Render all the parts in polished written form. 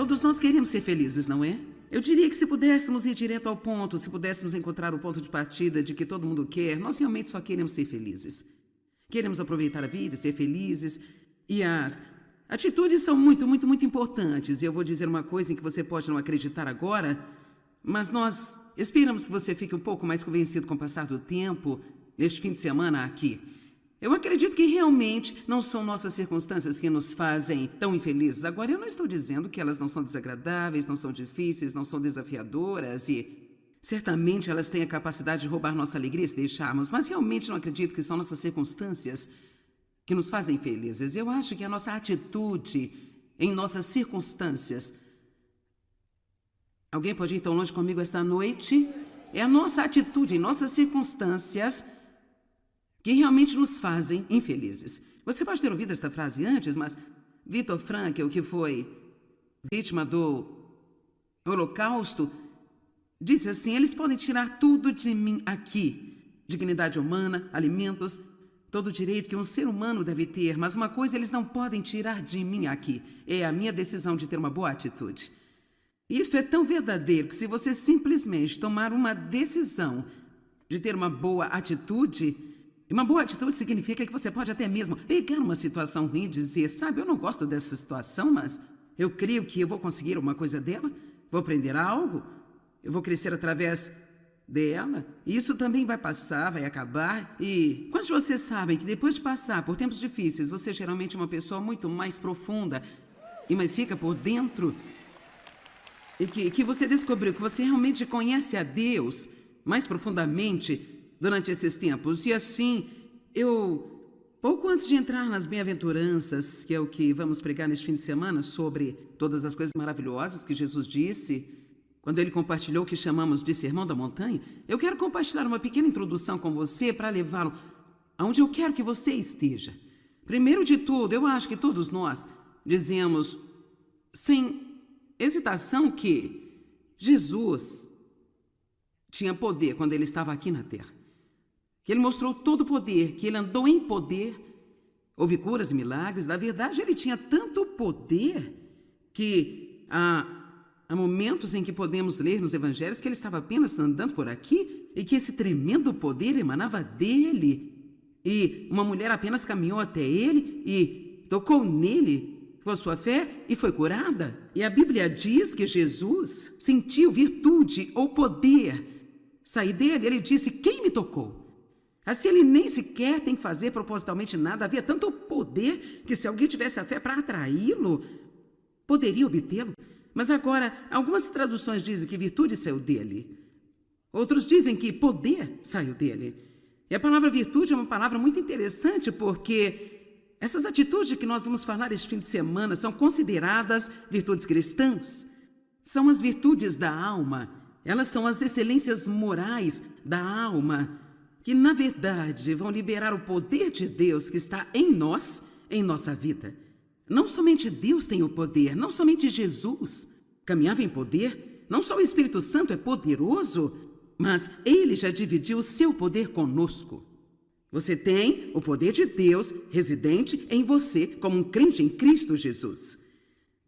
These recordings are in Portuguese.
Todos nós queremos ser felizes, não é? Eu diria que se pudéssemos ir direto ao ponto, se pudéssemos encontrar o ponto de partida de que todo mundo quer, nós realmente só queremos ser felizes. Queremos aproveitar a vida, ser felizes. E as atitudes são muito, muito, muito importantes. E eu vou dizer uma coisa em que você pode não acreditar agora, mas nós esperamos que você fique um pouco mais convencido com o passar do tempo, neste fim de semana aqui. Eu acredito que realmente não são nossas circunstâncias que nos fazem tão infelizes. Agora, eu não estou dizendo que elas não são desagradáveis, não são difíceis, não são desafiadoras e certamente elas têm a capacidade de roubar nossa alegria se deixarmos, mas realmente não acredito que são nossas circunstâncias que nos fazem felizes. Eu acho que a nossa atitude em nossas circunstâncias... Alguém pode ir tão longe comigo esta noite? É a nossa atitude em nossas circunstâncias que realmente nos fazem infelizes. Você pode ter ouvido esta frase antes, mas Viktor Frankl, que foi vítima do Holocausto, disse assim: eles podem tirar tudo de mim aqui, dignidade humana, alimentos, todo o direito que um ser humano deve ter, mas uma coisa eles não podem tirar de mim aqui, é a minha decisão de ter uma boa atitude. Isto é tão verdadeiro que se você simplesmente tomar uma decisão de ter uma boa atitude significa que você pode até mesmo pegar uma situação ruim e dizer, sabe, eu não gosto dessa situação, mas eu creio que eu vou conseguir uma coisa dela, vou aprender algo, eu vou crescer através dela, e isso também vai passar, vai acabar. E quantos de vocês sabem que depois de passar por tempos difíceis, você geralmente é uma pessoa muito mais profunda e mais rica por dentro, e que você descobriu que você realmente conhece a Deus mais profundamente durante esses tempos. E assim, pouco antes de entrar nas bem-aventuranças, que é o que vamos pregar neste fim de semana, sobre todas as coisas maravilhosas que Jesus disse, quando ele compartilhou o que chamamos de Sermão da Montanha, eu quero compartilhar uma pequena introdução com você para levá-lo aonde eu quero que você esteja. Primeiro de tudo, eu acho que todos nós dizemos, sem hesitação, que Jesus tinha poder quando ele estava aqui na terra. Que ele mostrou todo o poder, que ele andou em poder, houve curas e milagres. Na verdade, ele tinha tanto poder que há momentos em que podemos ler nos evangelhos que ele estava apenas andando por aqui e que esse tremendo poder emanava dele. E uma mulher apenas caminhou até ele e tocou nele com a sua fé e foi curada. E a Bíblia diz que Jesus sentiu virtude ou poder sair dele. Ele disse, quem me tocou? Assim ele nem sequer tem que fazer propositalmente nada. Havia tanto poder que se alguém tivesse a fé para atraí-lo, poderia obtê-lo. Mas agora, algumas traduções dizem que virtude saiu dele. Outros dizem que poder saiu dele. E a palavra virtude é uma palavra muito interessante porque essas atitudes que nós vamos falar este fim de semana são consideradas virtudes cristãs. São as virtudes da alma. Elas são as excelências morais da alma, que na verdade vão liberar o poder de Deus que está em nós, em nossa vida. Não somente Deus tem o poder, não somente Jesus caminhava em poder, não só o Espírito Santo é poderoso, mas ele já dividiu o seu poder conosco. Você tem o poder de Deus residente em você como um crente em Cristo Jesus.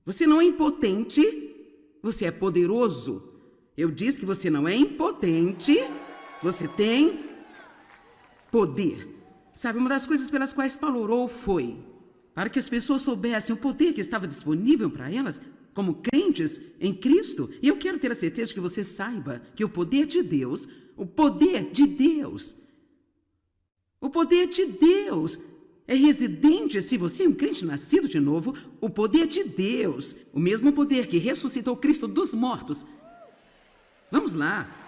Você não é impotente, você é poderoso. Eu disse que você não é impotente, você tem poder. Sabe, uma das coisas pelas quais Paulo orou foi para que as pessoas soubessem o poder que estava disponível para elas como crentes em Cristo. E eu quero ter a certeza de que você saiba que o poder de Deus é residente, se você é um crente nascido de novo, o poder de Deus, o mesmo poder que ressuscitou Cristo dos mortos. Vamos lá.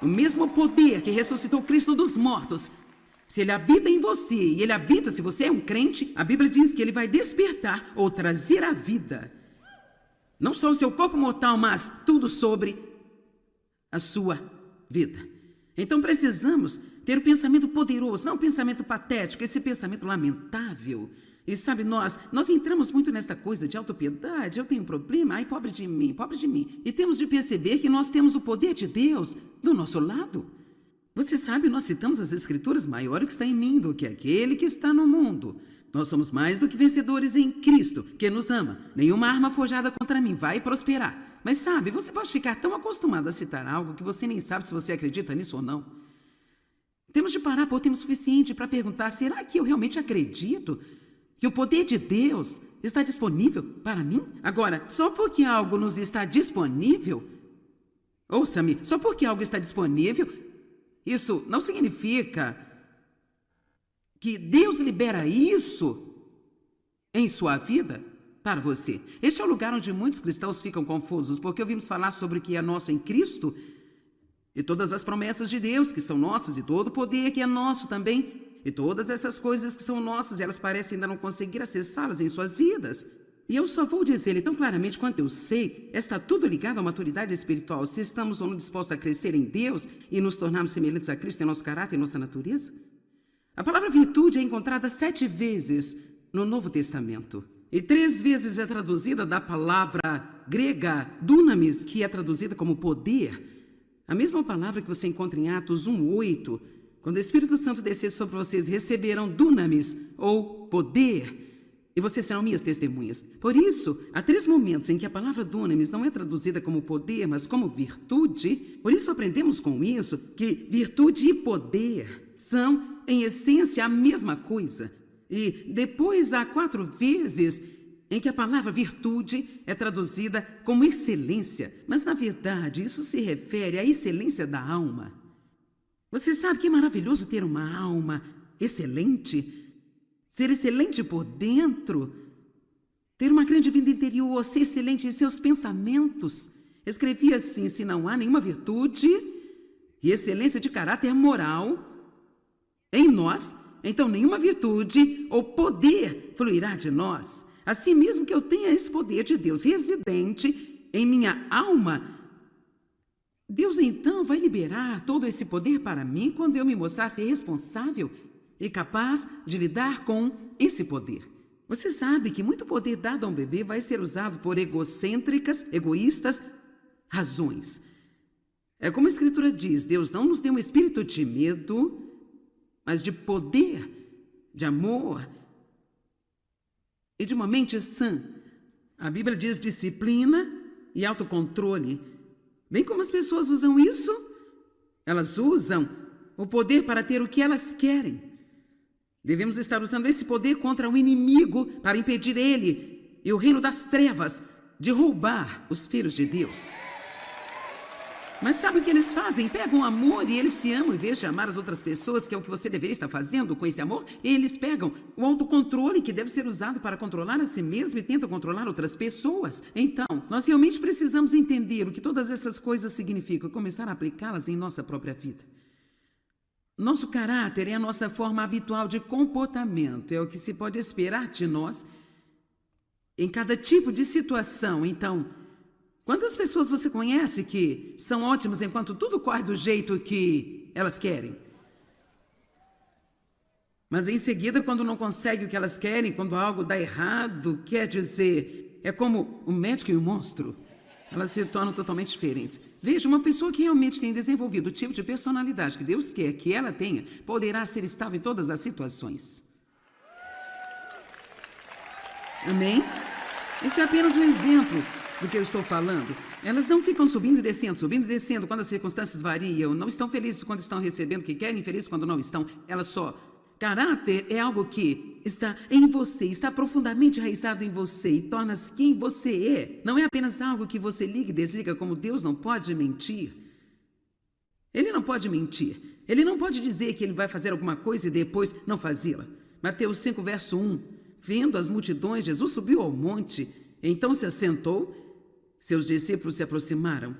O mesmo poder que ressuscitou Cristo dos mortos, se ele habita em você, e ele habita, se você é um crente, a Bíblia diz que ele vai despertar ou trazer à vida, não só o seu corpo mortal, mas tudo sobre a sua vida. Então precisamos ter um pensamento poderoso, não um pensamento patético, esse pensamento lamentável. E sabe, nós entramos muito nesta coisa de autopiedade, eu tenho um problema, ai, pobre de mim, pobre de mim. E temos de perceber que nós temos o poder de Deus do nosso lado. Você sabe, nós citamos as Escrituras, maior o que está em mim do que aquele que está no mundo. Nós somos mais do que vencedores em Cristo, que nos ama. Nenhuma arma forjada contra mim vai prosperar. Mas sabe, você pode ficar tão acostumado a citar algo que você nem sabe se você acredita nisso ou não. Temos de parar por tempo suficiente para perguntar, será que eu realmente acredito que o poder de Deus está disponível para mim? Agora, só porque algo nos está disponível, ouça-me, só porque algo está disponível, isso não significa que Deus libera isso em sua vida para você. Este é o lugar onde muitos cristãos ficam confusos, porque ouvimos falar sobre o que é nosso em Cristo e todas as promessas de Deus que são nossas e todo o poder que é nosso também. E todas essas coisas que são nossas, elas parecem ainda não conseguir acessá-las em suas vidas. E eu só vou dizer-lhe tão claramente quanto eu sei, está tudo ligado à maturidade espiritual. Se estamos ou não dispostos a crescer em Deus e nos tornarmos semelhantes a Cristo em nosso caráter e nossa natureza. A palavra virtude é encontrada 7 vezes no Novo Testamento. E 3 vezes é traduzida da palavra grega dunamis, que é traduzida como poder. A mesma palavra que você encontra em Atos 1:8, quando o Espírito Santo descer sobre vocês, receberão dunamis, ou poder, e vocês serão minhas testemunhas. Por isso, há 3 momentos em que a palavra dunamis não é traduzida como poder, mas como virtude. Por isso aprendemos com isso que virtude e poder são, em essência, a mesma coisa. E depois há 4 vezes em que a palavra virtude é traduzida como excelência. Mas, na verdade, isso se refere à excelência da alma. Você sabe que é maravilhoso ter uma alma excelente? Ser excelente por dentro? Ter uma grande vida interior, ser excelente em seus pensamentos? Escrevi assim, se não há nenhuma virtude e excelência de caráter moral em nós, então nenhuma virtude ou poder fluirá de nós. Assim mesmo que eu tenha esse poder de Deus residente em minha alma, Deus então vai liberar todo esse poder para mim quando eu me mostrar ser responsável e capaz de lidar com esse poder. Você sabe que muito poder dado a um bebê vai ser usado por egocêntricas, egoístas razões. É como a Escritura diz, Deus não nos deu um espírito de medo, mas de poder, de amor e de uma mente sã. A Bíblia diz disciplina e autocontrole. Bem como as pessoas usam isso, elas usam o poder para ter o que elas querem. Devemos estar usando esse poder contra o inimigo para impedir ele e o reino das trevas de roubar os filhos de Deus. Mas sabe o que eles fazem? Pegam amor e eles se amam em vez de amar as outras pessoas, que é o que você deveria estar fazendo com esse amor. Eles pegam o autocontrole que deve ser usado para controlar a si mesmo e tentam controlar outras pessoas. Então, nós realmente precisamos entender o que todas essas coisas significam e começar a aplicá-las em nossa própria vida. Nosso caráter é a nossa forma habitual de comportamento, é o que se pode esperar de nós em cada tipo de situação. Então, quantas pessoas você conhece que são ótimas enquanto tudo corre do jeito que elas querem? Mas em seguida, quando não conseguem o que elas querem, quando algo dá errado, quer dizer, é como o médico e o monstro. Elas se tornam totalmente diferentes. Veja, uma pessoa que realmente tem desenvolvido o tipo de personalidade que Deus quer que ela tenha, poderá ser estável em todas as situações. Amém? Isso é apenas um exemplo do que eu estou falando. Elas não ficam subindo e descendo quando as circunstâncias variam, não estão felizes quando estão recebendo o que querem, infelizes quando não estão. Elas só... Caráter é algo que está em você, está profundamente enraizado em você e torna-se quem você é. Não é apenas algo que você liga e desliga, como Deus não pode mentir. Ele não pode mentir. Ele não pode dizer que ele vai fazer alguma coisa e depois não fazê-la. Mateus 5, verso 1. Vendo as multidões, Jesus subiu ao monte, então se assentou, seus discípulos se aproximaram.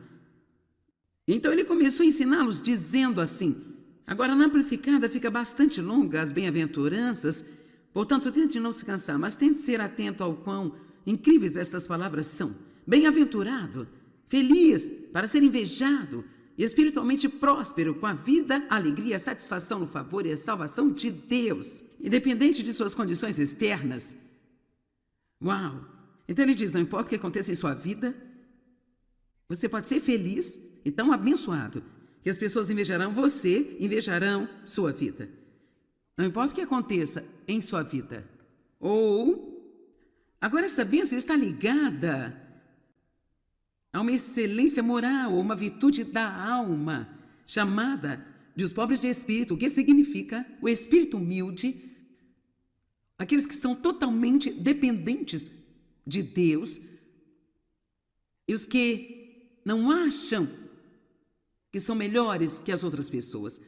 Então ele começou a ensiná-los dizendo assim... Agora, na amplificada fica bastante longa as bem-aventuranças, portanto, tente não se cansar, mas tente ser atento ao quão incríveis estas palavras são. Bem-aventurado, feliz, para ser invejado, e espiritualmente próspero, com a vida, a alegria, a satisfação no favor e a salvação de Deus, independente de suas condições externas. Uau! Então ele diz, não importa o que aconteça em sua vida, você pode ser feliz e tão abençoado, que as pessoas invejarão você, invejarão sua vida. Não importa o que aconteça em sua vida, Ou, agora essa bênção está ligada a uma excelência moral, ou uma virtude da alma, chamada de os pobres de espírito. O que significa? O espírito humilde, aqueles que são totalmente dependentes de Deus, e os que não acham que são melhores que as outras pessoas.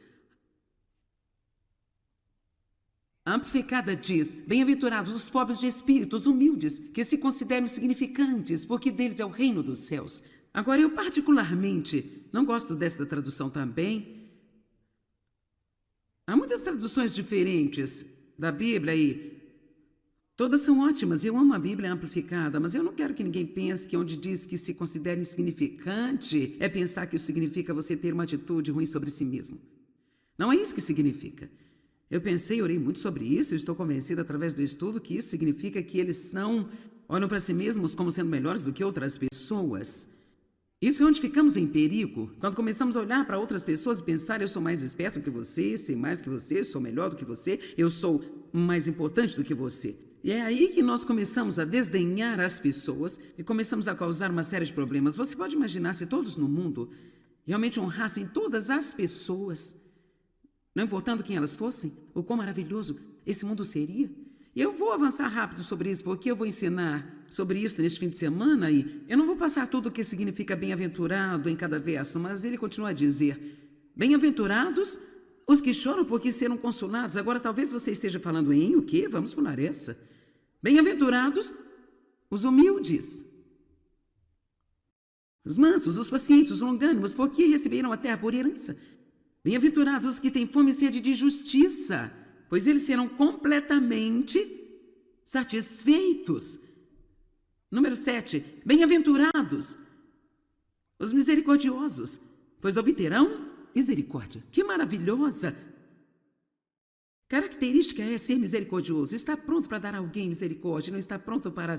A Amplificada diz: bem-aventurados os pobres de espírito, os humildes, que se consideram insignificantes, porque deles é o reino dos céus. Agora, eu particularmente não gosto desta tradução também. Há muitas traduções diferentes da Bíblia e todas são ótimas. Eu amo a Bíblia amplificada, mas eu não quero que ninguém pense que onde diz que se considera insignificante é pensar que isso significa você ter uma atitude ruim sobre si mesmo. Não é isso que significa. Eu pensei e orei muito sobre isso e estou convencida através do estudo que isso significa que eles olham para si mesmos como sendo melhores do que outras pessoas. Isso é onde ficamos em perigo, quando começamos a olhar para outras pessoas e pensar: eu sou mais esperto que você, sei mais do que você, sou melhor do que você, eu sou mais importante do que você. E é aí que nós começamos a desdenhar as pessoas e começamos a causar uma série de problemas. Você pode imaginar se todos no mundo realmente honrassem todas as pessoas, não importando quem elas fossem, o quão maravilhoso esse mundo seria? E eu vou avançar rápido sobre isso, porque eu vou ensinar sobre isso neste fim de semana e eu não vou passar tudo o que significa bem-aventurado em cada verso, mas ele continua a dizer: bem-aventurados os que choram porque serão consolados. Agora, talvez você esteja falando em o quê? Vamos pular essa. Bem-aventurados os humildes, os mansos, os pacientes, os longânimos, porque receberão a terra por herança. Bem-aventurados os que têm fome e sede de justiça, pois eles serão completamente satisfeitos. Número 7. Bem-aventurados os misericordiosos, pois obterão misericórdia. Que maravilhosa! Característica é ser misericordioso. Está pronto para dar a alguém misericórdia, não está pronto para,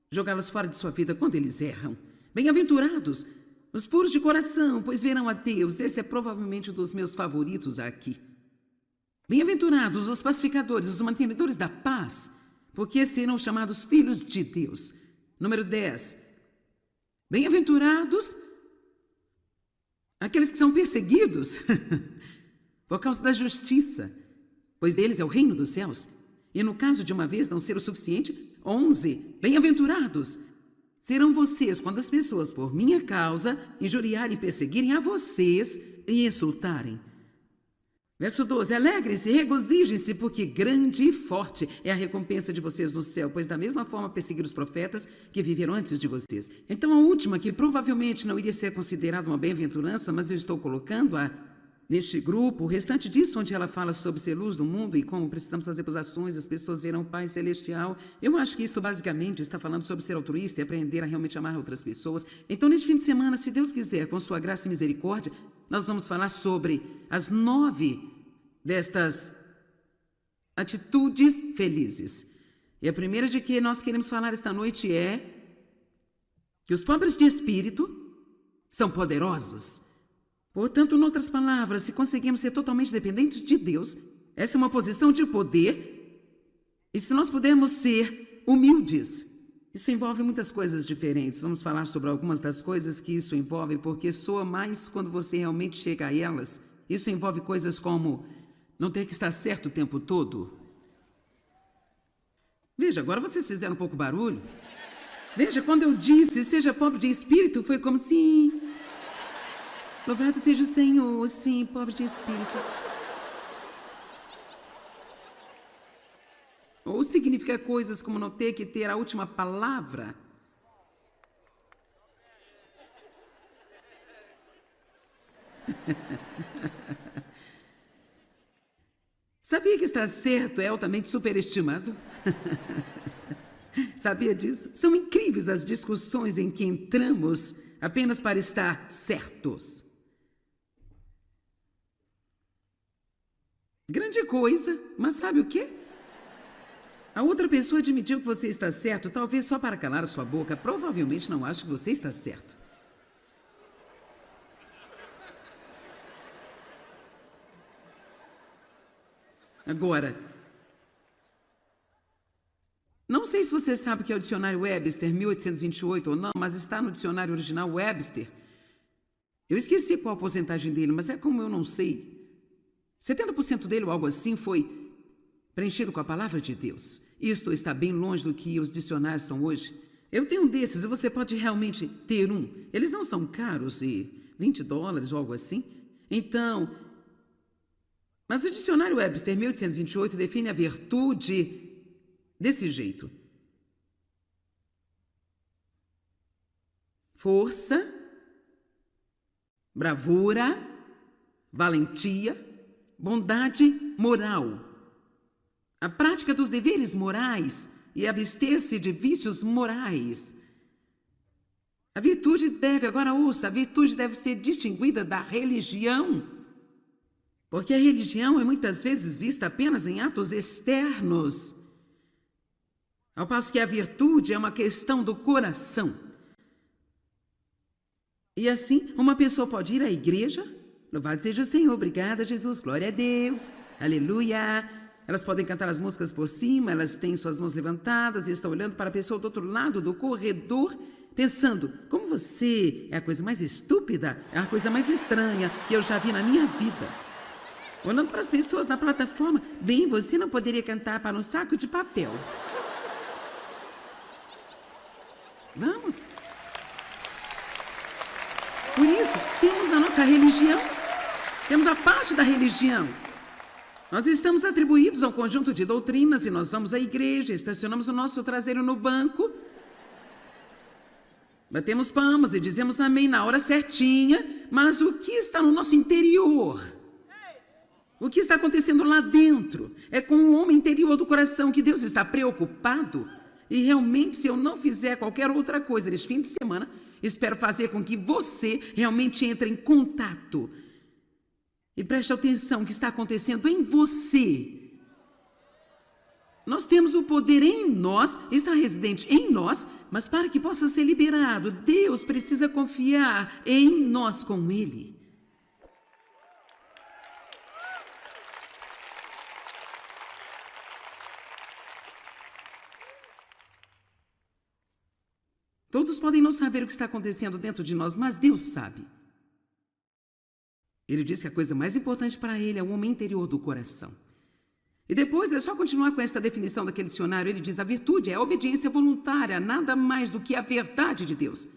jogá-los fora de sua vida quando eles erram. Bem-aventurados os puros de coração, pois verão a Deus. Esse é provavelmente um dos meus favoritos aqui. Bem-aventurados os pacificadores, os mantenedores da paz, porque serão chamados filhos de Deus. Número 10. Bem-aventurados aqueles que são perseguidos por causa da justiça, pois deles é o reino dos céus. E no caso de uma vez não ser o suficiente, 11. Bem-aventurados serão vocês quando as pessoas, por minha causa, injuriarem e perseguirem a vocês e insultarem. Verso 12. Alegrem-se, regozijem-se, porque grande e forte é a recompensa de vocês no céu, pois da mesma forma perseguiram os profetas que viveram antes de vocês. Então a última, que provavelmente não iria ser considerada uma bem-aventurança, mas eu estou colocando-a neste grupo, o restante disso, onde ela fala sobre ser luz do mundo e como precisamos fazer ações, as pessoas verão o Pai Celestial. Eu acho que isto basicamente está falando sobre ser altruísta e aprender a realmente amar outras pessoas. Então, neste fim de semana, se Deus quiser, com sua graça e misericórdia, nós vamos falar sobre as 9 destas atitudes felizes. E a primeira de que nós queremos falar esta noite é que os pobres de espírito são poderosos. Portanto, em outras palavras, se conseguimos ser totalmente dependentes de Deus, essa é uma posição de poder. E se nós pudermos ser humildes, isso envolve muitas coisas diferentes. Vamos falar sobre algumas das coisas que isso envolve, porque soa mais quando você realmente chega a elas. Isso envolve coisas como não ter que estar certo o tempo todo. Veja, agora vocês fizeram um pouco barulho. Veja, quando eu disse seja pobre de espírito, foi como se... Louvado seja o Senhor, sim, pobre de espírito. Ou significa coisas como não ter que ter a última palavra. Sabia que estar certo é altamente superestimado? Sabia disso? São incríveis as discussões em que entramos apenas para estar certos. Grande coisa, mas sabe o quê? A outra pessoa admitiu que você está certo, talvez só para calar a sua boca. Provavelmente não acha que você está certo. Agora, sei se você sabe o que é o dicionário Webster 1828 ou não, mas está no dicionário original Webster. Eu esqueci qual a porcentagem dele, mas é como eu não sei. 70% dele ou algo assim foi preenchido com a palavra de Deus. Isto está bem longe do que os dicionários são hoje. Eu tenho um desses e você pode realmente ter um. Eles não são caros e $20 ou algo assim. Então, mas o dicionário Webster 1828 define a virtude desse jeito: força, bravura, valentia, bondade moral, a prática dos deveres morais e abster-se de vícios morais. A virtude deve, agora ouça, a virtude deve ser distinguida da religião, porque a religião é muitas vezes vista apenas em atos externos, ao passo que a virtude é uma questão do coração. E assim, uma pessoa pode ir à igreja, louvado seja o Senhor, obrigada Jesus, glória a Deus, aleluia. Elas podem cantar as músicas por cima, elas têm suas mãos levantadas e estão olhando para a pessoa do outro lado do corredor, pensando, como você é a coisa mais estúpida, é a coisa mais estranha que eu já vi na minha vida. Olhando para as pessoas na plataforma, bem, você não poderia cantar para um saco de papel. Vamos. Por isso, temos a nossa religião, temos a parte da religião. Nós estamos atribuídos a um conjunto de doutrinas e nós vamos à igreja, estacionamos o nosso traseiro no banco, batemos palmas e dizemos amém na hora certinha, mas o que está no nosso interior? O que está acontecendo lá dentro? É com o homem interior do coração que Deus está preocupado. E realmente, se eu não fizer qualquer outra coisa neste fim de semana, espero fazer com que você realmente entre em contato. E preste atenção no que está acontecendo em você. Nós temos o poder em nós, está residente em nós, mas para que possa ser liberado, Deus precisa confiar em nós com Ele. Todos podem não saber o que está acontecendo dentro de nós, mas Deus sabe. Ele diz que a coisa mais importante para ele é o homem interior do coração. E depois é só continuar com esta definição daquele dicionário. Ele diz: a virtude é a obediência voluntária, nada mais do que a verdade de Deus.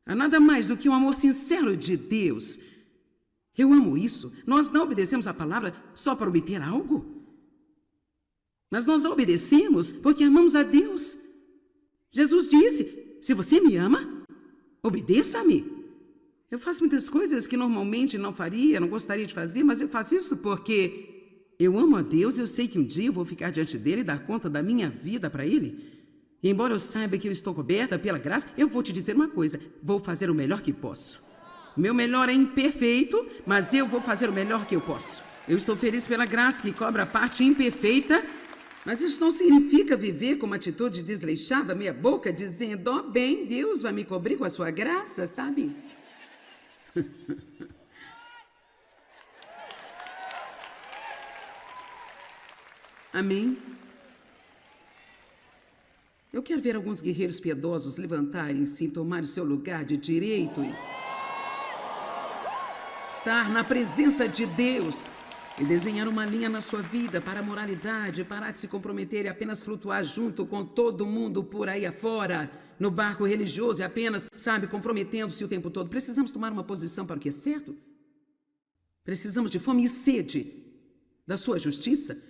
Há nada mais do que um amor sincero de Deus. Eu amo isso. Nós não obedecemos a palavra só para obter algo. Mas nós a obedecemos porque amamos a Deus. Jesus disse: se você me ama, obedeça-me. Eu faço muitas coisas que normalmente não faria, não gostaria de fazer, mas eu faço isso porque eu amo a Deus e eu sei que um dia eu vou ficar diante dele e dar conta da minha vida para ele. E embora eu saiba que eu estou coberta pela graça, eu vou te dizer uma coisa: vou fazer o melhor que posso. O meu melhor é imperfeito, mas eu vou fazer o melhor que eu posso. Eu estou feliz pela graça que cobre a parte imperfeita, mas isso não significa viver com uma atitude desleixada, meia boca, dizendo: ó, bem, Deus vai me cobrir com a sua graça, sabe? Amém? Eu quero ver alguns guerreiros piedosos levantarem-se e tomar o seu lugar de direito e estar na presença de Deus e desenhar uma linha na sua vida para a moralidade, parar de se comprometer e apenas flutuar junto com todo mundo por aí afora, no barco religioso e apenas, sabe, comprometendo-se o tempo todo. Precisamos tomar uma posição para o que é certo. Precisamos de fome e sede da sua justiça.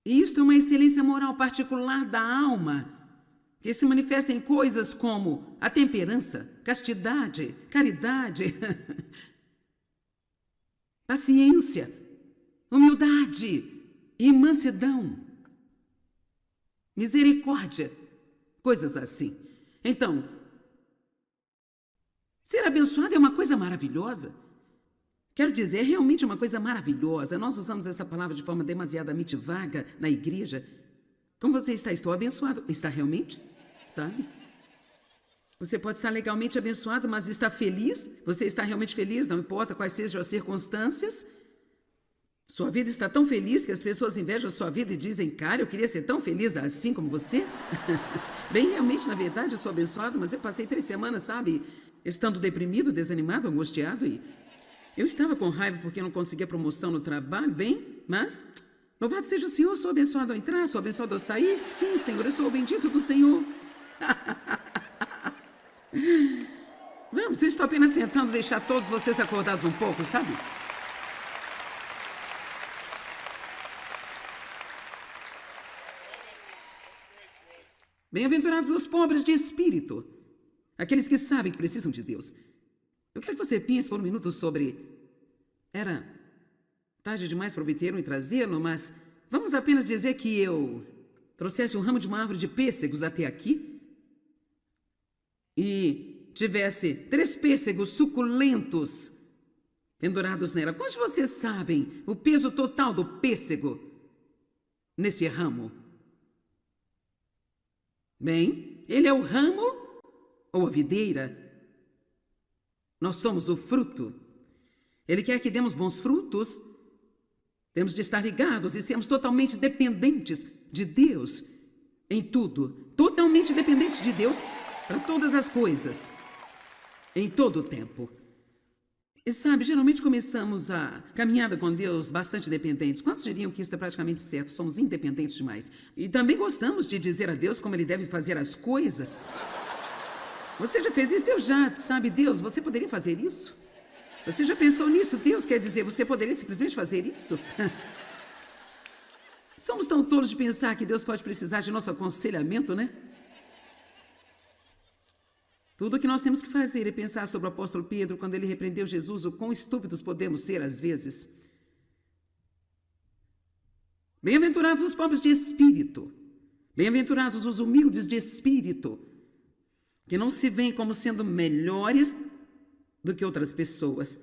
E isto é uma excelência moral particular da alma, que se manifesta em coisas como a temperança, castidade, caridade, paciência, humildade e mansidão, misericórdia, coisas assim. Então, ser abençoado é uma coisa maravilhosa. Quero dizer, é realmente uma coisa maravilhosa. Nós usamos essa palavra de forma demasiadamente vaga na igreja. Como você está? Estou abençoado. Está realmente? Sabe? Você pode estar legalmente abençoado, mas está feliz? Você está realmente feliz? Não importa quais sejam as circunstâncias? Sua vida está tão feliz que as pessoas invejam a sua vida e dizem, cara, eu queria ser tão feliz assim como você. Bem, realmente, na verdade, eu sou abençoado, mas eu passei 3 semanas, sabe, estando deprimido, desanimado, angustiado e eu estava com raiva porque não conseguia promoção no trabalho, bem, mas louvado seja o Senhor, sou abençoado ao entrar, sou abençoado ao sair. Sim, Senhor, eu sou o bendito do Senhor. Vamos, eu estou apenas tentando deixar todos vocês acordados um pouco, sabe? Bem-aventurados os pobres de espírito, aqueles que sabem que precisam de Deus. Eu quero que você pense por um minuto sobre... Era tarde demais para obter-no e trazê-lo, mas vamos apenas dizer que eu trouxesse um ramo de uma árvore de pêssegos até aqui e tivesse 3 pêssegos suculentos pendurados nela. Quantos de vocês sabem o peso total do pêssego nesse ramo? Bem, ele é o ramo ou a videira. Nós somos o fruto. Ele quer que demos bons frutos. Temos de estar ligados e sermos totalmente dependentes de Deus em tudo. Totalmente dependentes de Deus para todas as coisas, em todo o tempo. E sabe, geralmente começamos a caminhada com Deus bastante dependentes. Quantos diriam que isso é praticamente certo? Somos independentes demais. E também gostamos de dizer a Deus como Ele deve fazer as coisas. Você já fez isso? Eu já. Sabe, Deus, você poderia fazer isso? Você já pensou nisso? Deus quer dizer, você poderia simplesmente fazer isso? Somos tão tolos de pensar que Deus pode precisar de nosso aconselhamento, né? Tudo o que nós temos que fazer é pensar sobre o apóstolo Pedro quando ele repreendeu Jesus, o quão estúpidos podemos ser às vezes. Bem-aventurados os pobres de espírito, bem-aventurados os humildes de espírito, que não se veem como sendo melhores do que outras pessoas,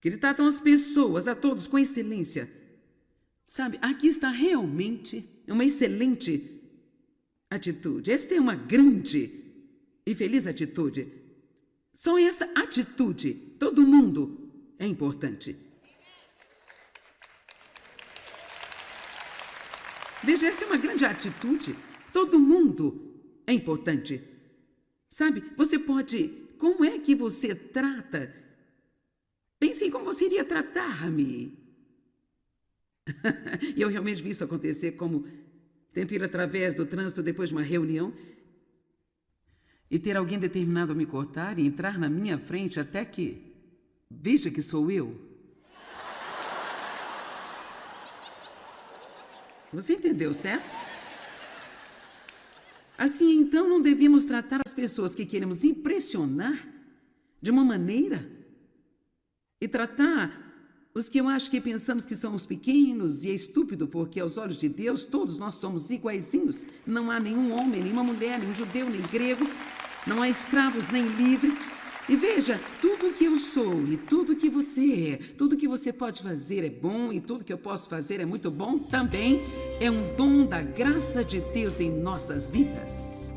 que tratam as pessoas, a todos, com excelência. Sabe, aqui está realmente uma excelente atitude. Esta é uma grande e feliz atitude. Só essa atitude, todo mundo é importante. Veja, essa é uma grande atitude. Todo mundo é importante. Sabe, você pode... Como é que você trata? Pense em como você iria tratar-me. E eu realmente vi isso acontecer, como tento ir através do trânsito depois de uma reunião e ter alguém determinado a me cortar e entrar na minha frente até que veja que sou eu. Você entendeu, certo? Assim, então, não devíamos tratar as pessoas que queremos impressionar de uma maneira e tratar os que eu acho que pensamos que são os pequenos e é estúpido, porque aos olhos de Deus todos nós somos iguaizinhos. Não há nenhum homem, nenhuma mulher, nenhum judeu, nem grego, não há escravos nem livre. E veja, tudo que eu sou e tudo que você é, tudo que você pode fazer é bom e tudo que eu posso fazer é muito bom também. É um dom da graça de Deus em nossas vidas.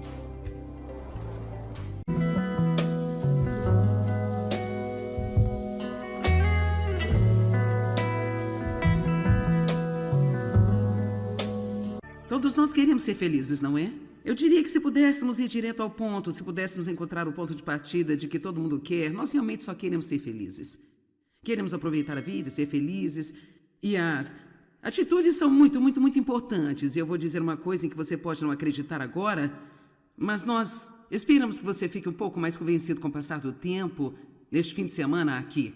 Todos nós queremos ser felizes, não é? Eu diria que se pudéssemos ir direto ao ponto, se pudéssemos encontrar o ponto de partida de que todo mundo quer, nós realmente só queremos ser felizes. Queremos aproveitar a vida, ser felizes. E as atitudes são muito, muito, muito importantes. E eu vou dizer uma coisa em que você pode não acreditar agora, mas nós esperamos que você fique um pouco mais convencido com o passar do tempo, neste fim de semana aqui.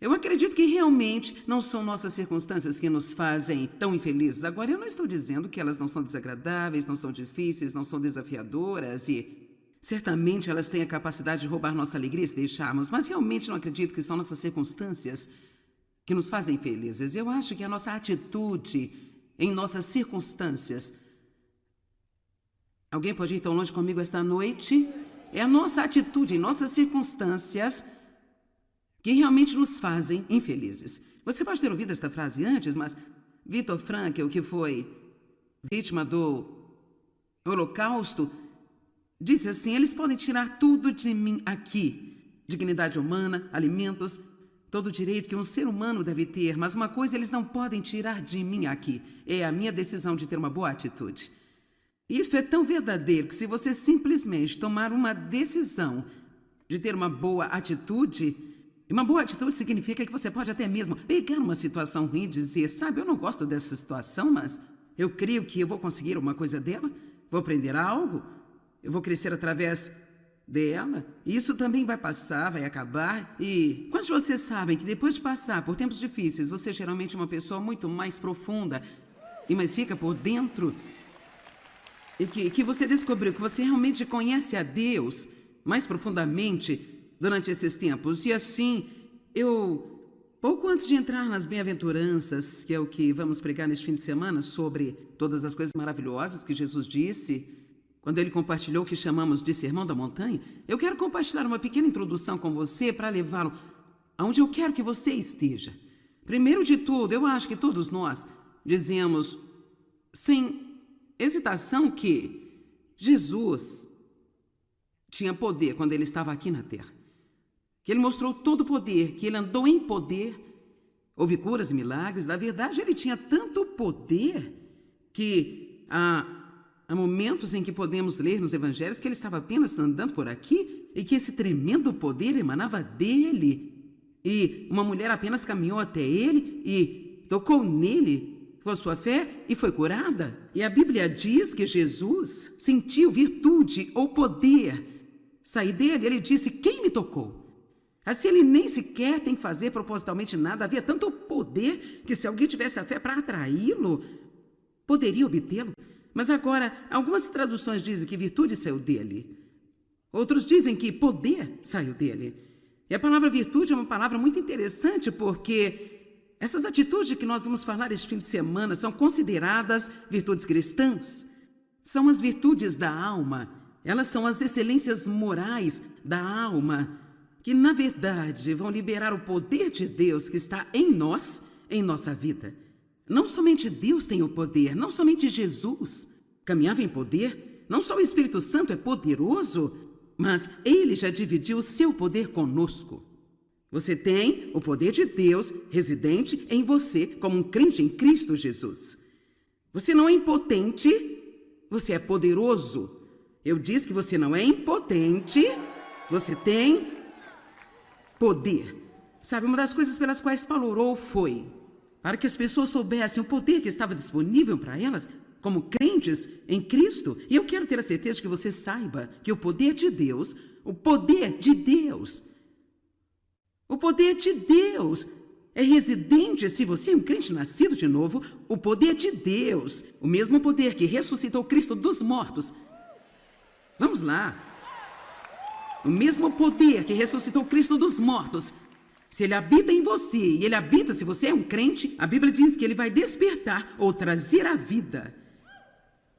Eu acredito que realmente não são nossas circunstâncias que nos fazem tão infelizes. Agora, eu não estou dizendo que elas não são desagradáveis, não são difíceis, não são desafiadoras e certamente elas têm a capacidade de roubar nossa alegria se deixarmos, mas realmente não acredito que são nossas circunstâncias que nos fazem felizes. Eu acho que a nossa atitude em nossas circunstâncias... Alguém pode ir tão longe comigo esta noite? É a nossa atitude em nossas circunstâncias que realmente nos fazem infelizes. Você pode ter ouvido esta frase antes, mas Viktor Frankl, que foi vítima do Holocausto, disse assim: eles podem tirar tudo de mim aqui, dignidade humana, alimentos, todo direito que um ser humano deve ter, mas uma coisa eles não podem tirar de mim aqui, é a minha decisão de ter uma boa atitude. Isto é tão verdadeiro que se você simplesmente tomar uma decisão de ter uma boa atitude, uma boa atitude significa que você pode até mesmo pegar uma situação ruim e dizer, sabe, eu não gosto dessa situação, mas eu creio que eu vou conseguir uma coisa dela, vou aprender algo, eu vou crescer através dela, e isso também vai passar, vai acabar. E quantos de vocês sabem que depois de passar por tempos difíceis, você geralmente é uma pessoa muito mais profunda e mais rica por dentro? E que você descobriu que você realmente conhece a Deus mais profundamente durante esses tempos. E assim, pouco antes de entrar nas bem-aventuranças, que é o que vamos pregar neste fim de semana, sobre todas as coisas maravilhosas que Jesus disse, quando ele compartilhou o que chamamos de Sermão da Montanha, eu quero compartilhar uma pequena introdução com você para levá-lo aonde eu quero que você esteja. Primeiro de tudo, eu acho que todos nós dizemos, sem hesitação, que Jesus tinha poder quando ele estava aqui na terra. Que ele mostrou todo o poder, que ele andou em poder, houve curas e milagres. Na verdade, ele tinha tanto poder que há momentos em que podemos ler nos evangelhos que ele estava apenas andando por aqui e que esse tremendo poder emanava dele. E uma mulher apenas caminhou até ele e tocou nele com a sua fé e foi curada. E a Bíblia diz que Jesus sentiu virtude ou poder sair dele. Ele disse, quem me tocou? Assim, ele nem sequer tem que fazer propositalmente nada. Havia tanto poder que se alguém tivesse a fé para atraí-lo, poderia obtê-lo. Mas agora, algumas traduções dizem que virtude saiu dele. Outros dizem que poder saiu dele. E a palavra virtude é uma palavra muito interessante porque essas atitudes que nós vamos falar este fim de semana são consideradas virtudes cristãs. São as virtudes da alma. Elas são as excelências morais da alma, que na verdade vão liberar o poder de Deus que está em nós, em nossa vida. Não somente Deus tem o poder, não somente Jesus caminhava em poder, não só o Espírito Santo é poderoso, mas ele já dividiu o seu poder conosco. Você tem o poder de Deus residente em você como um crente em Cristo Jesus. Você não é impotente, você é poderoso. Eu disse que você não é impotente, você tem poder. Sabe, uma das coisas pelas quais Paulo orou foi para que as pessoas soubessem o poder que estava disponível para elas como crentes em Cristo. E eu quero ter a certeza de que você saiba que o poder de Deus é residente, se você é um crente nascido de novo, o poder de Deus, o mesmo poder que ressuscitou Cristo dos mortos. Vamos lá. O mesmo poder que ressuscitou Cristo dos mortos, se ele habita em você, e ele habita se você é um crente, a Bíblia diz que ele vai despertar ou trazer à vida,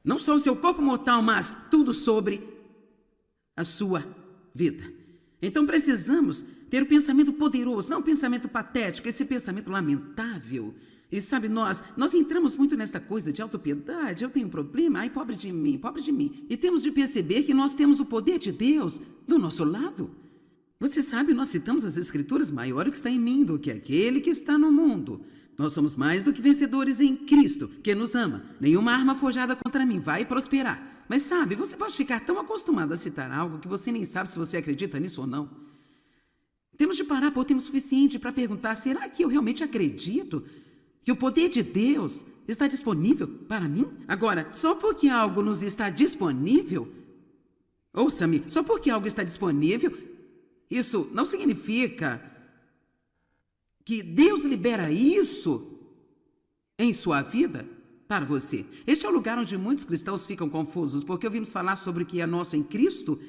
não só o seu corpo mortal, mas tudo sobre a sua vida. Então precisamos ter o pensamento poderoso, não o pensamento patético, esse pensamento lamentável. E sabe, nós entramos muito nesta coisa de autopiedade, eu tenho um problema, ai, pobre de mim, pobre de mim. E temos de perceber que nós temos o poder de Deus do nosso lado. Você sabe, nós citamos as Escrituras, maior o que está em mim do que aquele que está no mundo. Nós somos mais do que vencedores em Cristo, que nos ama. Nenhuma arma forjada contra mim vai prosperar. Mas sabe, você pode ficar tão acostumado a citar algo que você nem sabe se você acredita nisso ou não. Temos de parar por tempo suficiente para perguntar, será que eu realmente acredito que o poder de Deus está disponível para mim? Agora, só porque algo nos está disponível, ouça-me, só porque algo está disponível, isso não significa que Deus libera isso em sua vida para você. Este é o lugar onde muitos cristãos ficam confusos, porque ouvimos falar sobre o que é nosso em Cristo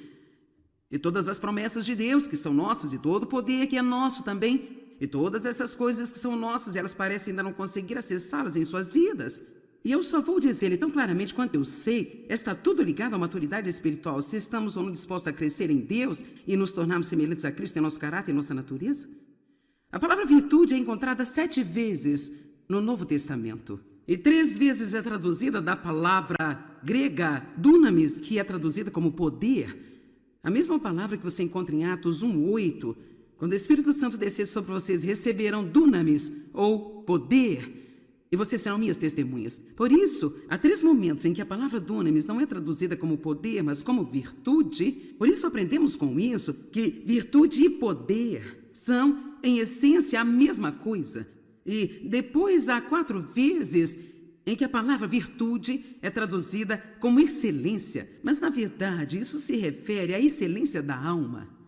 e todas as promessas de Deus que são nossas e todo o poder que é nosso também. E todas essas coisas que são nossas, elas parecem ainda não conseguir acessá-las em suas vidas. E eu só vou dizer-lhe tão claramente quanto eu sei, está tudo ligado à maturidade espiritual, se estamos ou não dispostos a crescer em Deus e nos tornarmos semelhantes a Cristo em nosso caráter e nossa natureza. A palavra virtude é encontrada 7 vezes no Novo Testamento. E 3 vezes é traduzida da palavra grega dunamis, que é traduzida como poder. A mesma palavra que você encontra em Atos 1:8, Quando o Espírito Santo descer sobre vocês, receberão dunamis, ou poder, e vocês serão minhas testemunhas. Por isso, há 3 momentos em que a palavra dunamis não é traduzida como poder, mas como virtude. Por isso aprendemos com isso que virtude e poder são, em essência, a mesma coisa. E depois há 4 vezes em que a palavra virtude é traduzida como excelência. Mas, na verdade, isso se refere à excelência da alma.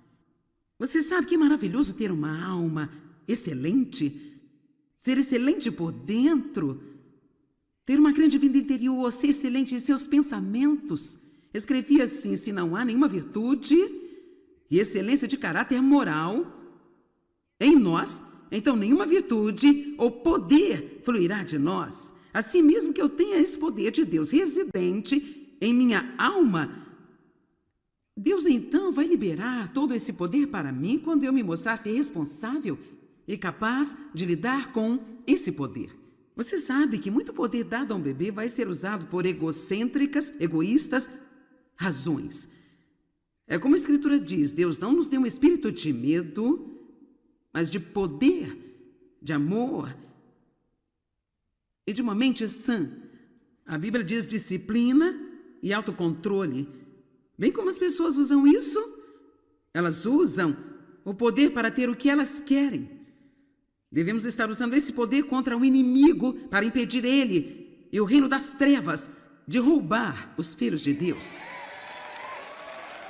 Você sabe que é maravilhoso ter uma alma excelente? Ser excelente por dentro? Ter uma grande vida interior, ser excelente em seus pensamentos? Escrevi assim: se não há nenhuma virtude e excelência de caráter moral em nós, então nenhuma virtude ou poder fluirá de nós. Assim mesmo que eu tenha esse poder de Deus residente em minha alma, Deus então vai liberar todo esse poder para mim quando eu me mostrar ser responsável e capaz de lidar com esse poder. Você sabe que muito poder dado a um bebê vai ser usado por egocêntricas, egoístas, razões. É como a Escritura diz: Deus não nos deu um espírito de medo, mas de poder, de amor e de uma mente sã. A Bíblia diz disciplina e autocontrole. Bem como as pessoas usam isso, elas usam o poder para ter o que elas querem. Devemos estar usando esse poder contra o inimigo para impedir ele e o reino das trevas de roubar os filhos de Deus.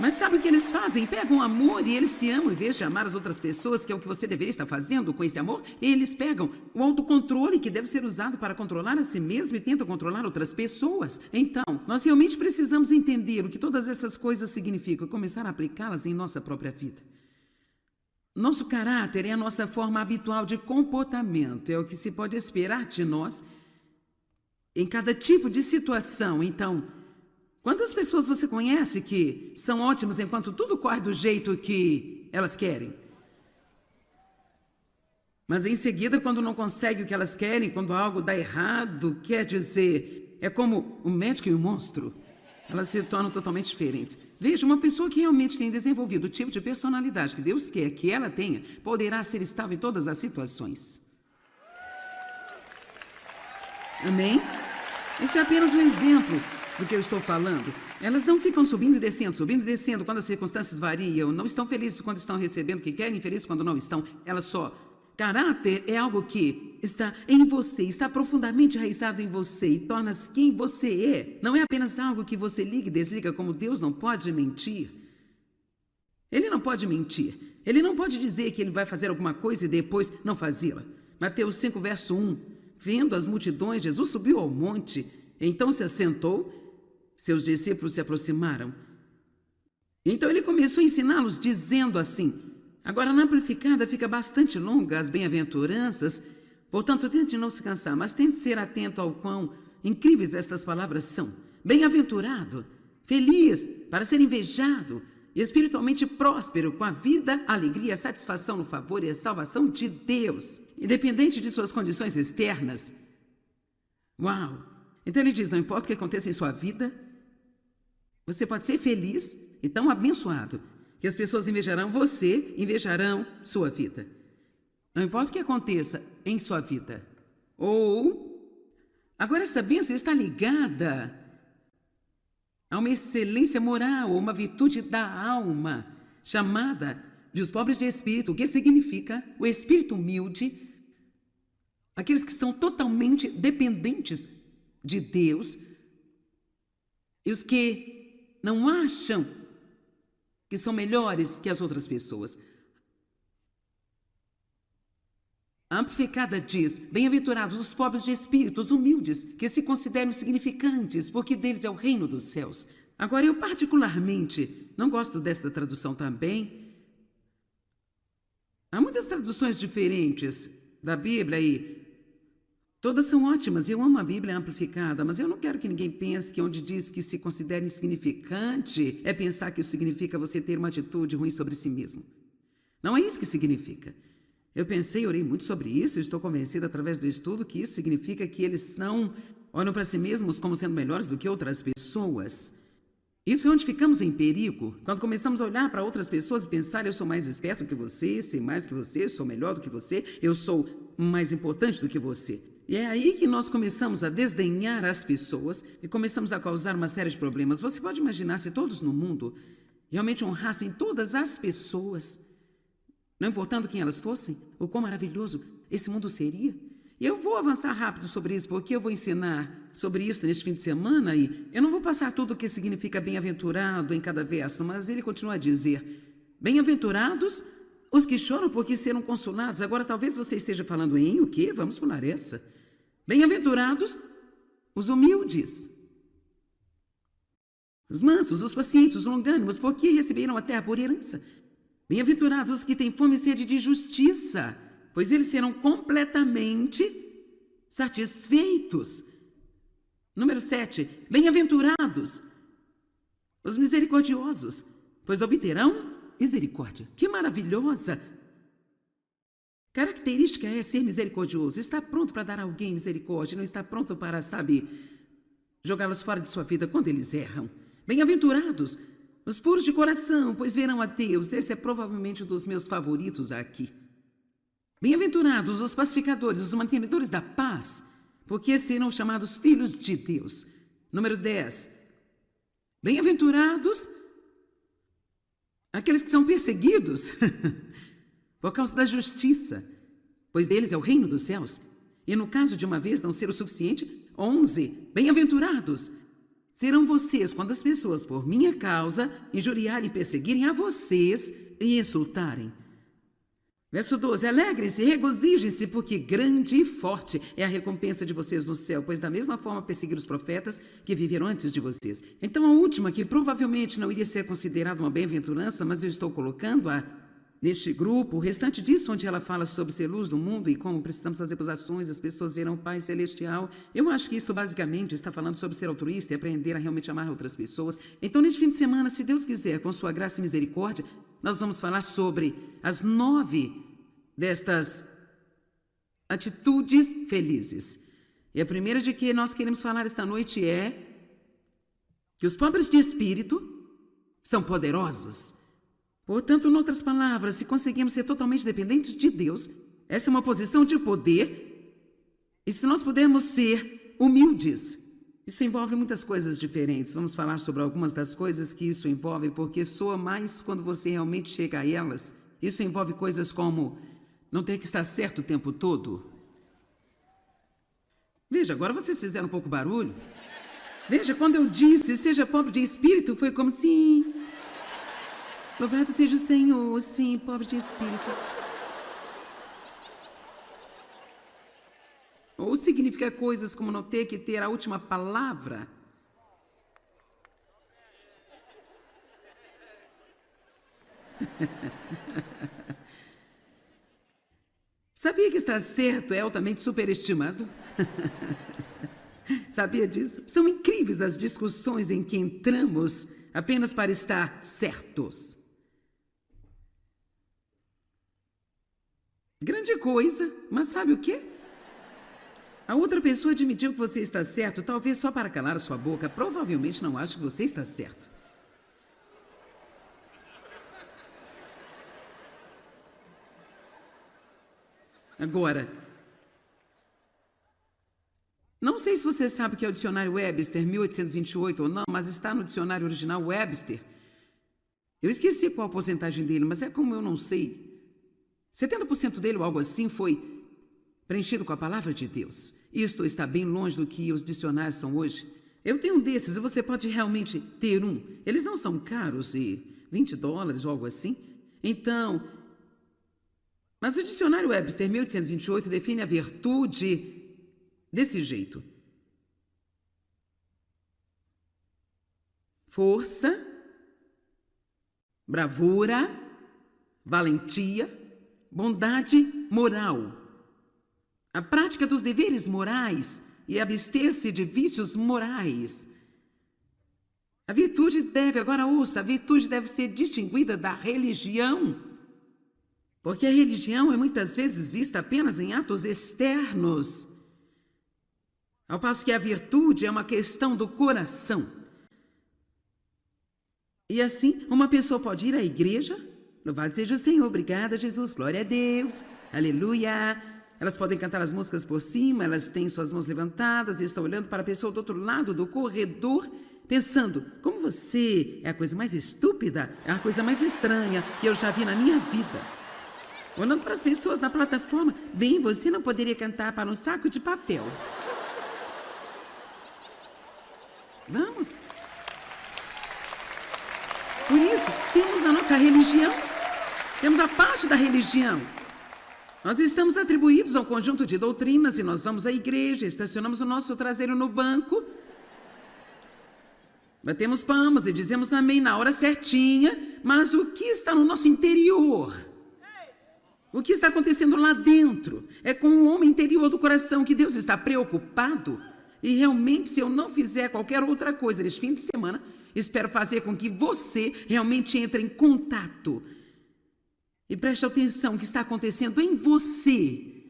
Mas sabe o que eles fazem? Pegam amor e eles se amam em vez de amar as outras pessoas, que é o que você deveria estar fazendo com esse amor. Eles pegam o autocontrole que deve ser usado para controlar a si mesmo e tentam controlar outras pessoas. Então, nós realmente precisamos entender o que todas essas coisas significam e começar a aplicá-las em nossa própria vida. Nosso caráter é a nossa forma habitual de comportamento, é o que se pode esperar de nós em cada tipo de situação. Então, quantas pessoas você conhece que são ótimas enquanto tudo corre do jeito que elas querem? Mas em seguida, quando não conseguem o que elas querem, quando algo dá errado, quer dizer, é como um médico e um monstro. Elas se tornam totalmente diferentes. Veja, uma pessoa que realmente tem desenvolvido o tipo de personalidade que Deus quer que ela tenha, poderá ser estável em todas as situações. Amém? Isso é apenas um exemplo do que eu estou falando. Elas não ficam subindo e descendo quando as circunstâncias variam, não estão felizes quando estão recebendo o que querem, infelizes quando não estão. Elas só... Caráter é algo que está em você, está profundamente enraizado em você e torna-se quem você é. Não é apenas algo que você liga e desliga, como Deus não pode mentir. Ele não pode mentir. Ele não pode dizer que ele vai fazer alguma coisa e depois não fazê-la. Mateus 5, verso 1. Vendo as multidões, Jesus subiu ao monte, então se assentou. Seus discípulos se aproximaram. Então ele começou a ensiná-los dizendo assim... Agora, na amplificada fica bastante longa as bem-aventuranças, portanto, tente não se cansar, mas tente ser atento ao quão incríveis estas palavras são. Bem-aventurado, feliz, para ser invejado, e espiritualmente próspero, com a vida, a alegria, a satisfação no favor e a salvação de Deus, independente de suas condições externas. Uau! Então ele diz, não importa o que aconteça em sua vida, você pode ser feliz e tão abençoado, que as pessoas invejarão você, invejarão sua vida. Não importa o que aconteça em sua vida. Agora essa bênção está ligada a uma excelência moral, ou uma virtude da alma, chamada de os pobres de espírito. O que significa o espírito humilde? Aqueles que são totalmente dependentes de Deus e os que não acham que são melhores que as outras pessoas. A amplificada diz, bem-aventurados os pobres de espírito, os humildes, que se consideram insignificantes, porque deles é o reino dos céus. Agora, eu particularmente não gosto desta tradução também. Há muitas traduções diferentes da Bíblia e todas são ótimas. Eu amo a Bíblia amplificada, mas eu não quero que ninguém pense que onde diz que se considera insignificante é pensar que isso significa você ter uma atitude ruim sobre si mesmo. Não é isso que significa. Eu pensei e orei muito sobre isso e estou convencida através do estudo que isso significa que eles olham para si mesmos como sendo melhores do que outras pessoas. Isso é onde ficamos em perigo, quando começamos a olhar para outras pessoas e pensar: eu sou mais esperto que você, sei mais do que você, sou melhor do que você, eu sou mais importante do que você. E é aí que nós começamos a desdenhar as pessoas e começamos a causar uma série de problemas. Você pode imaginar se todos no mundo realmente honrassem todas as pessoas, não importando quem elas fossem, o quão maravilhoso esse mundo seria? E eu vou avançar rápido sobre isso, porque eu vou ensinar sobre isso neste fim de semana e eu não vou passar tudo o que significa bem-aventurado em cada verso, mas ele continua a dizer: bem-aventurados os que choram porque serão consolados. Agora talvez você esteja falando em o quê? Vamos pular essa. Bem-aventurados os humildes, os mansos, os pacientes, os longânimos, porque receberam a terra por herança. Bem-aventurados os que têm fome e sede de justiça, pois eles serão completamente satisfeitos. Número 7. Bem-aventurados os misericordiosos, pois obterão misericórdia. Que maravilhosa característica é ser misericordioso. Está pronto para dar a alguém misericórdia, não está pronto para, jogá-los fora de sua vida quando eles erram. Bem-aventurados os puros de coração, pois verão a Deus. Esse é provavelmente um dos meus favoritos aqui. Bem-aventurados os pacificadores, os mantenedores da paz, porque serão chamados filhos de Deus. Número 10. Bem-aventurados aqueles que são perseguidos por causa da justiça, pois deles é o reino dos céus. E no caso de uma vez não ser o suficiente, 11. Bem-aventurados serão vocês quando as pessoas, por minha causa, injuriarem e perseguirem a vocês e insultarem. Verso 12. Alegrem-se e regozijem-se, porque grande e forte é a recompensa de vocês no céu, pois da mesma forma perseguiram os profetas que viveram antes de vocês. Então a última, que provavelmente não iria ser considerada uma bem-aventurança, mas eu estou colocando-a neste grupo, o restante disso, onde ela fala sobre ser luz do mundo e como precisamos fazer ações, as pessoas verão o Pai Celestial. Eu acho que isto basicamente está falando sobre ser altruísta e aprender a realmente amar outras pessoas. Então, neste fim de semana, se Deus quiser, com sua graça e misericórdia, nós vamos falar sobre as 9 destas atitudes felizes. E a primeira de que nós queremos falar esta noite é que os pobres de espírito são poderosos. Portanto, em outras palavras, se conseguimos ser totalmente dependentes de Deus, essa é uma posição de poder. E se nós pudermos ser humildes, isso envolve muitas coisas diferentes. Vamos falar sobre algumas das coisas que isso envolve, porque soa mais quando você realmente chega a elas. Isso envolve coisas como não ter que estar certo o tempo todo. Veja, agora vocês fizeram um pouco barulho. Veja, quando eu disse seja pobre de espírito, foi como sim. Louvado seja o Senhor, sim, pobre de espírito. Ou significa coisas como não ter que ter a última palavra. Sabia que estar certo é altamente superestimado? Sabia disso? São incríveis as discussões em que entramos apenas para estar certos. Grande coisa, mas sabe o quê? A outra pessoa admitiu que você está certo, talvez só para calar a sua boca. Provavelmente não acha que você está certo. Agora, não sei se você sabe o que é o dicionário Webster 1828 ou não, mas está no dicionário original Webster. Eu esqueci qual a porcentagem dele, mas é como eu não sei. 70% dele ou algo assim foi preenchido com a palavra de Deus. Isto está bem longe do que os dicionários são hoje. Eu tenho um desses e você pode realmente ter um. Eles não são caros e $20 ou algo assim. Então, mas o dicionário Webster 1828 define a virtude desse jeito: força, bravura, valentia, bondade moral, a prática dos deveres morais e abster-se de vícios morais. A virtude deve, agora ouça, a virtude deve ser distinguida da religião, porque a religião é muitas vezes vista apenas em atos externos, ao passo que a virtude é uma questão do coração. E assim, uma pessoa pode ir à igreja, louvado seja o Senhor, obrigada Jesus, glória a Deus, aleluia. Elas podem cantar as músicas por cima, elas têm suas mãos levantadas e estão olhando para a pessoa do outro lado do corredor, pensando, como você é a coisa mais estúpida, é a coisa mais estranha que eu já vi na minha vida. Olhando para as pessoas na plataforma, bem, você não poderia cantar para um saco de papel. Vamos. Por isso, temos a nossa religião, temos a parte da religião. Nós estamos atribuídos a um conjunto de doutrinas e nós vamos à igreja, estacionamos o nosso traseiro no banco, batemos palmas e dizemos amém na hora certinha, mas o que está no nosso interior? O que está acontecendo lá dentro? É com o homem interior do coração que Deus está preocupado. E realmente, se eu não fizer qualquer outra coisa neste fim de semana, espero fazer com que você realmente entre em contato. E preste atenção no que está acontecendo em você.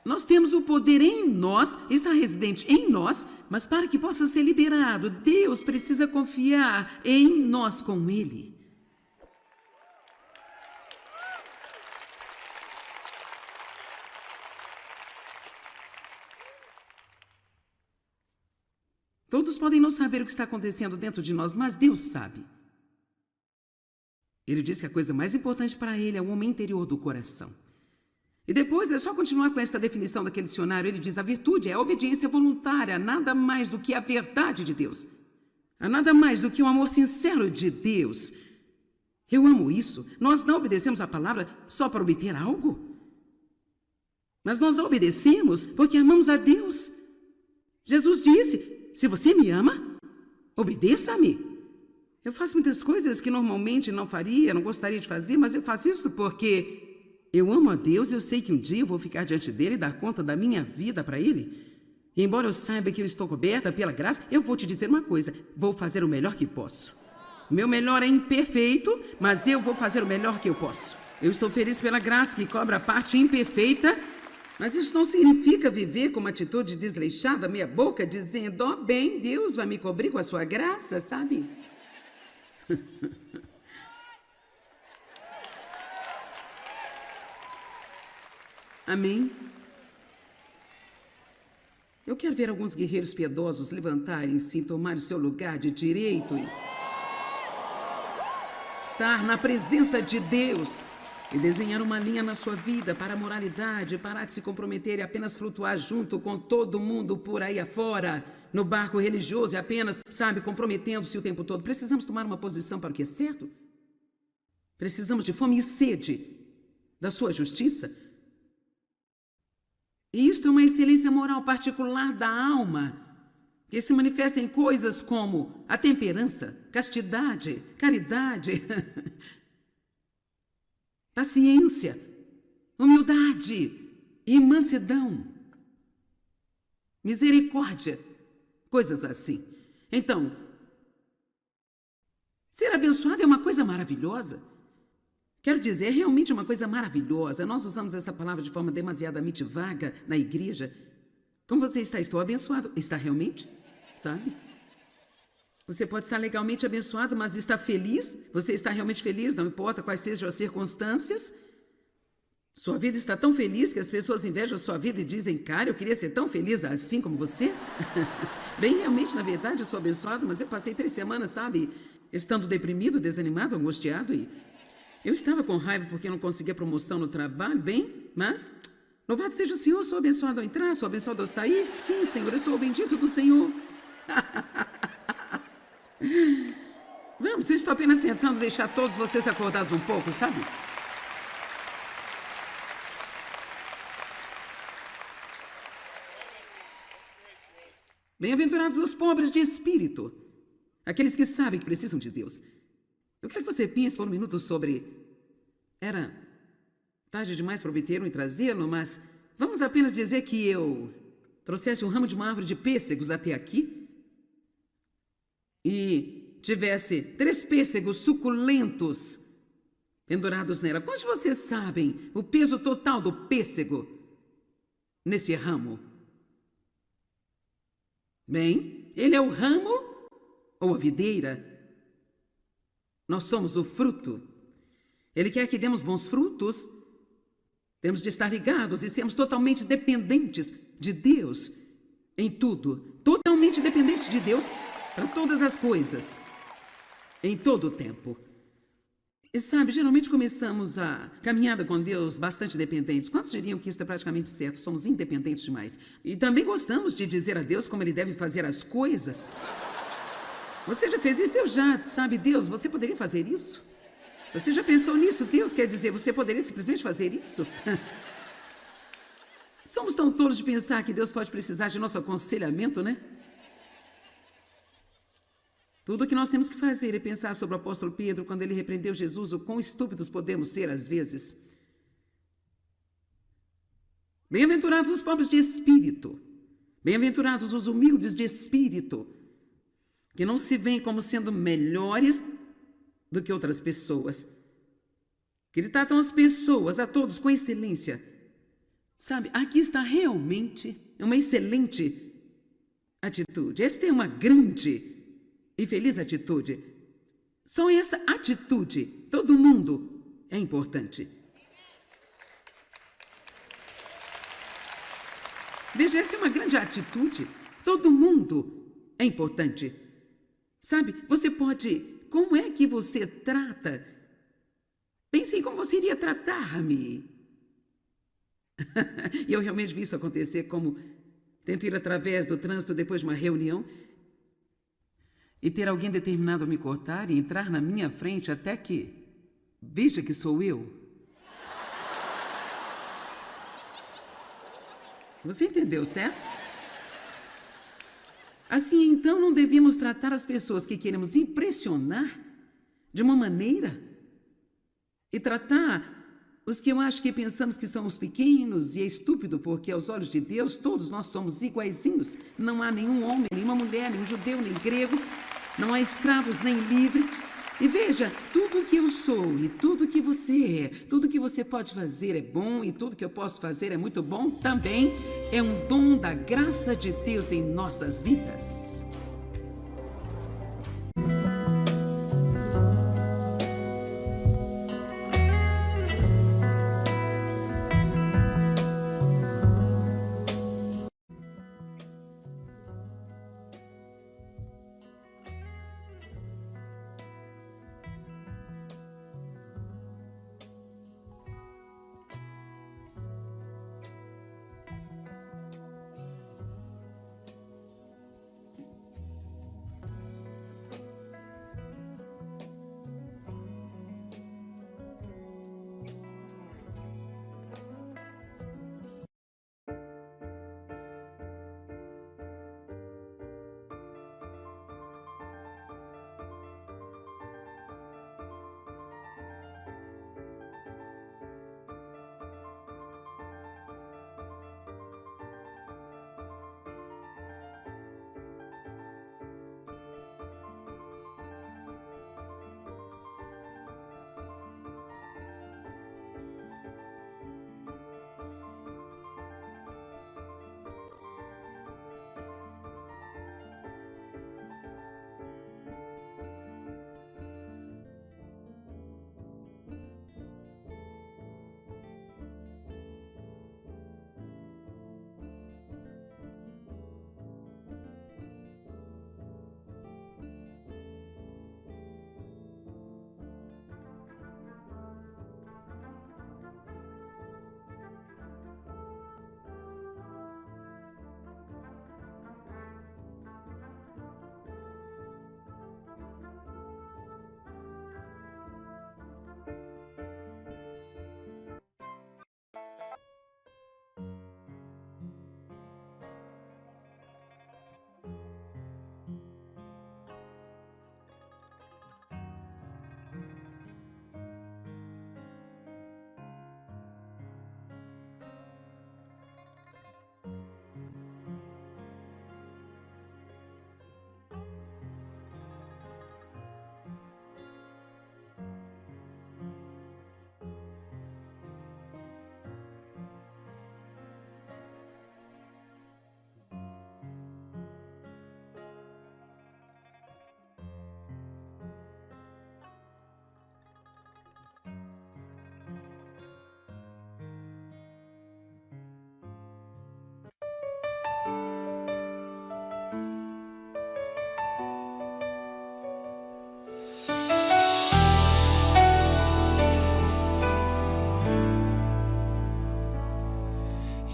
Nós temos o poder em nós, está residente em nós, mas para que possa ser liberado, Deus precisa confiar em nós com Ele. Todos podem não saber o que está acontecendo dentro de nós, mas Deus sabe. Ele diz que a coisa mais importante para ele é o homem interior do coração. E depois é só continuar com esta definição daquele dicionário. Ele diz, a virtude é a obediência voluntária, nada mais do que a verdade de Deus. Há nada mais do que um amor sincero de Deus. Eu amo isso. Nós não obedecemos a palavra só para obter algo. Mas nós a obedecemos porque amamos a Deus. Jesus disse, se você me ama, obedeça-me. Eu faço muitas coisas que normalmente não faria, não gostaria de fazer, mas eu faço isso porque eu amo a Deus e eu sei que um dia eu vou ficar diante dele e dar conta da minha vida para ele. E embora eu saiba que eu estou coberta pela graça, eu vou te dizer uma coisa, vou fazer o melhor que posso. Meu melhor é imperfeito, mas eu vou fazer o melhor que eu posso. Eu estou feliz pela graça que cobra a parte imperfeita, mas isso não significa viver com uma atitude desleixada, meia boca, dizendo, ó bem, Deus vai me cobrir com a sua graça, sabe? Amém? Eu quero ver alguns guerreiros piedosos levantarem-se e tomar o seu lugar de direito e estar na presença de Deus e desenhar uma linha na sua vida para a moralidade, parar de se comprometer e apenas flutuar junto com todo mundo por aí afora, no barco religioso e apenas, sabe, comprometendo-se o tempo todo. Precisamos tomar uma posição para o que é certo? Precisamos de fome e sede da sua justiça? E isto é uma excelência moral particular da alma, que se manifesta em coisas como a temperança, castidade, caridade, paciência, humildade e mansidão, misericórdia, coisas assim. Então, ser abençoado é uma coisa maravilhosa. Quero dizer, é realmente uma coisa maravilhosa. Nós usamos essa palavra de forma demasiadamente vaga na igreja. Como você está? Estou abençoado. Está realmente? Sabe? Você pode estar legalmente abençoado, mas está feliz? Você está realmente feliz? Não importa quais sejam as circunstâncias? Sua vida está tão feliz que as pessoas invejam a sua vida e dizem, cara, eu queria ser tão feliz assim como você? Bem, realmente, na verdade, eu sou abençoado, mas eu passei 3 semanas, sabe, estando deprimido, desanimado, angustiado e eu estava com raiva porque não conseguia promoção no trabalho, bem, mas louvado seja o Senhor, sou abençoado ao entrar, sou abençoado ao sair. Sim, Senhor, eu sou o bendito do Senhor. Vamos, eu estou apenas tentando deixar todos vocês acordados um pouco, sabe? Bem-aventurados os pobres de espírito, aqueles que sabem que precisam de Deus. Eu quero que você pense por um minuto sobre... Era tarde demais para obter um e trazê-lo, mas vamos apenas dizer que eu trouxesse um ramo de uma árvore de pêssegos até aqui e tivesse 3 pêssegos suculentos pendurados nela. Quantos de vocês sabem o peso total do pêssego nesse ramo? Bem, ele é o ramo ou a videira? Nós somos o fruto. Ele quer que demos bons frutos. Temos de estar ligados e sermos totalmente dependentes de Deus em tudo. Totalmente dependentes de Deus para todas as coisas, em todo o tempo. E sabe, geralmente começamos a caminhada com Deus bastante dependentes. Quantos diriam que isso é praticamente certo? Somos independentes demais. E também gostamos de dizer a Deus como Ele deve fazer as coisas. Você já fez isso? Eu já. Sabe, Deus, você poderia fazer isso? Você já pensou nisso? Deus quer dizer, você poderia simplesmente fazer isso? Somos tão tolos de pensar que Deus pode precisar de nosso aconselhamento, né? Tudo o que nós temos que fazer é pensar sobre o apóstolo Pedro quando ele repreendeu Jesus, o quão estúpidos podemos ser às vezes. Bem-aventurados os pobres de espírito, bem-aventurados os humildes de espírito, que não se veem como sendo melhores do que outras pessoas, que ele tratam as pessoas, a todos, com excelência. Sabe, aqui está realmente uma excelente atitude. Esta é uma grande e feliz atitude. Só essa atitude, todo mundo é importante. Veja, essa é uma grande atitude. Todo mundo é importante. Sabe, você pode... Como é que você trata? Pense em como você iria tratar-me. E eu realmente vi isso acontecer, como tento ir através do trânsito depois de uma reunião e ter alguém determinado a me cortar e entrar na minha frente até que veja que sou eu. Você entendeu, certo? Assim, então, não devíamos tratar as pessoas que queremos impressionar de uma maneira e tratar os que eu acho que pensamos que são os pequenos e é estúpido porque aos olhos de Deus todos nós somos iguaizinhos. Não há nenhum homem, nenhuma mulher, nenhum judeu, nem grego, não há escravos nem livre. E veja, tudo que eu sou e tudo que você é, tudo que você pode fazer é bom e tudo que eu posso fazer é muito bom também. É um dom da graça de Deus em nossas vidas.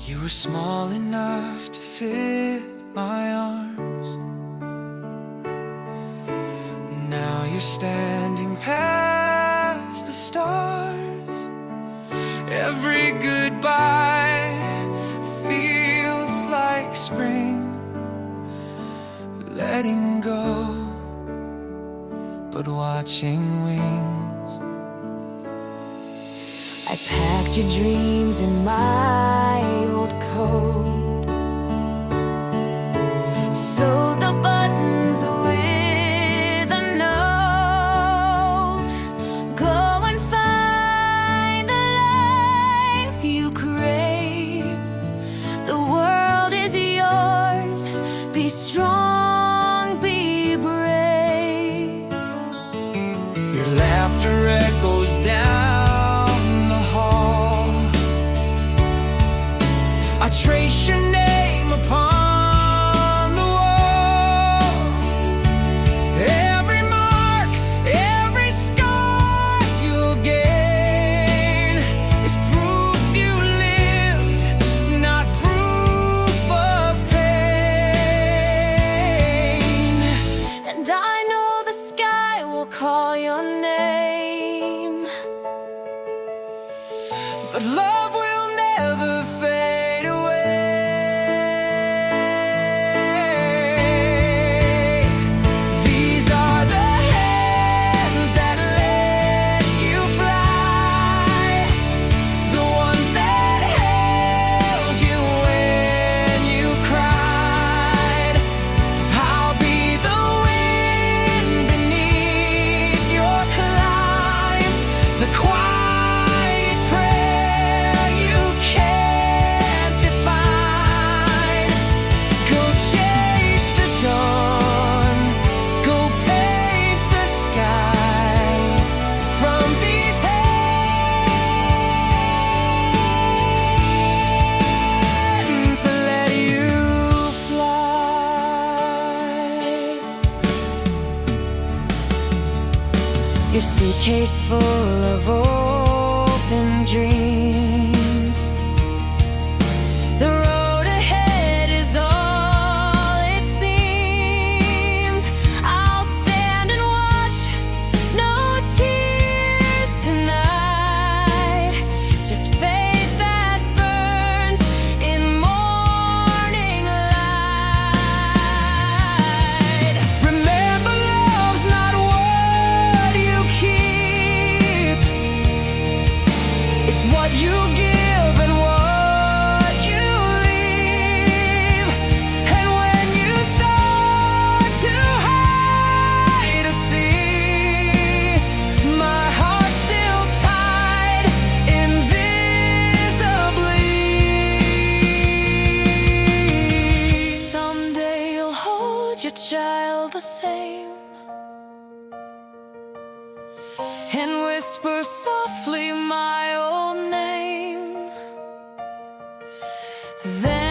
You were small enough to fit my arms. Now you're standing past the stars. Every goodbye feels like spring. Letting go, but watching wings. I packed your dreams in my old coat, sewed the buttons with a note. Go and find the life you crave. The world is yours. Be strong, be brave. Your laughter echoes down the hall. I trace your name upon the wall. Every mark, every scar you'll gain is proof you lived, not proof of pain. And I know the sky will call your name, But love will never fade away. These are the hands that let you fly, the ones that held you when you cried. I'll be the wind beneath your climb, the quiet prayer you can't define. Go chase the dawn, go paint the sky from these hands that let you fly. Your suitcase full of open dreams. The road ahead is all it seems. I'll stand and watch, no tears tonight. Just faith that burns in morning light. Remember, love's not what you keep, it's what you give and what you leave. And when you soar too high to see, my heart's still tied invisibly. Someday you'll hold your child the same and whisper softly my old name. Then